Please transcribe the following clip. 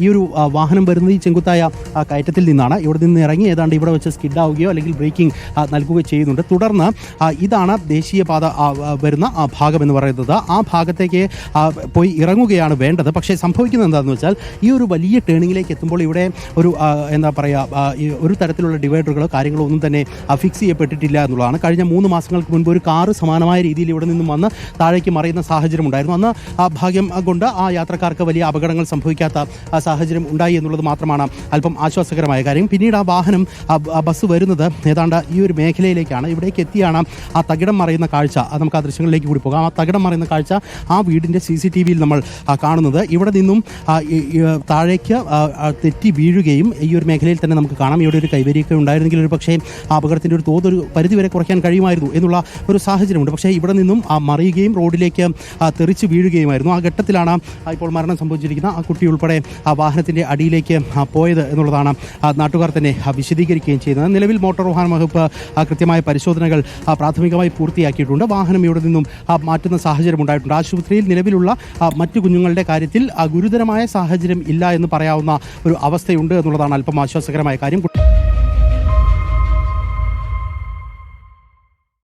ഈ ഒരു വാഹനം വരുന്നത് ഈ ചെങ്കുത്തായ കയറ്റത്തിൽ നിന്നാണ്. ഇവിടെ നിന്ന് ഇറങ്ങി ഏതാണ്ട് ഇവിടെ വെച്ച് സ്കിഡാവുകയോ അല്ലെങ്കിൽ ബ്രേക്കിംഗ് നൽകുകയോ ചെയ്യുന്നുണ്ട്. തുടർന്ന് ഇതാണ് ദേശീയപാത വരുന്ന ഭാഗം എന്ന് പറയുന്നത്. ആ ഭാഗത്തേക്ക് പോയി ഇറങ്ങുകയാണ് വേണ്ടത്. പക്ഷേ സംഭവിക്കുന്നത് എന്താണെന്ന് വെച്ചാൽ ഈ ഒരു വലിയ ടേണിങ്ങിലേക്ക് എത്തുമ്പോൾ ഇവിടെ ഒരു എന്താ പറയുക ഒരു തരത്തിലുള്ള ഡിവൈഡറുകളോ കാര്യങ്ങളോ ഒന്നും തന്നെ ഫിക്സ് ചെയ്യപ്പെട്ടിട്ടില്ല എന്നുള്ളതാണ്. കഴിഞ്ഞ 3 മാസങ്ങൾക്ക് മുൻപ് ഒരു കാറ് സമാനമായ രീതിയിൽ ഇവിടെ നിന്നും വന്ന് താഴേക്ക് മറിയുന്ന സാഹചര്യം ഉണ്ടായിരുന്നു. അന്ന് ഭാഗ്യം കൊണ്ട് ആ യാത്രക്കാർക്ക് വലിയ അപകടങ്ങൾ സംഭവിക്കാത്ത സാഹചര്യം ഉണ്ടായി എന്നുള്ളത് മാത്രമാണ് അല്പം ആശ്വാസകരമായ കാര്യം. പിന്നീട് ആ വാഹനം ബസ് വരുന്നത് ഏതാണ്ട് ഈ ഒരു മേഖലയിലേക്കാണ്. ഇവിടേക്ക് എത്തിയാണ് ആ തകിടം മറിയുന്ന കാഴ്ച. നമുക്ക് ആ ദൃശ്യങ്ങളിലേക്ക് കൂടി പോകാം. ആ തകിടം മറിയുന്ന കാഴ്ച ആ വീടിൻ്റെ CCTVയിൽ നമ്മൾ കാണുന്നത്. ഇവിടെ നിന്നും താഴേക്ക് തെറ്റി വീഴുകയും ഈ ഒരു മേഖലയിൽ തന്നെ നമുക്ക് കാണാം. ഇവിടെ ഒരു കൈവരിയൊക്കെ ഉണ്ടായിരുന്നെങ്കിൽ ഒരു പക്ഷേ ആ അപകടത്തിൻ്റെ ഒരു തോതൊരു പരിധിവരെ കുറയ്ക്കാൻ കഴിയുമായിരുന്നു എന്നുള്ള ഒരു സാഹചര്യമുണ്ട്. പക്ഷേ ഇവിടെ നിന്നും മറിയുകയും റോഡിലേക്ക് തെറിച്ച് വീഴുകയുമായിരുന്നു. ആ ഘട്ടത്തിലാണ് ഇപ്പോൾ മരണം സംഭവിച്ചിരിക്കുന്ന ആ കുട്ടി ഉൾപ്പെടെ ആ വാഹനത്തിൻ്റെ അടിയിലേക്ക് പോയത് എന്നുള്ളതാണ് നാട്ടുകാർ തന്നെ വിശദീകരിക്കുകയും ചെയ്യുന്നത്. നിലവിൽ മോട്ടോർ വാഹന വകുപ്പ് കൃത്യമായ പരിശോധനകൾ പ്രാഥമികമായി പൂർത്തിയാക്കിയിട്ടുണ്ട്. വാഹനം ഇവിടെ നിന്നും മാറ്റുന്ന സാഹചര്യം ഉണ്ടായിട്ടുണ്ട്. ആശുപത്രിയിൽ നിലവിലുള്ള മറ്റു കുഞ്ഞുങ്ങളുടെ കാര്യത്തിൽ ഗുരുതരമായ സാഹചര്യം ഇല്ല എന്ന് പറയാവുന്ന ഒരു അവസ്ഥയുണ്ട് എന്നുള്ളതാണ് അല്പം ആശ്വാസകരമായ കാര്യം.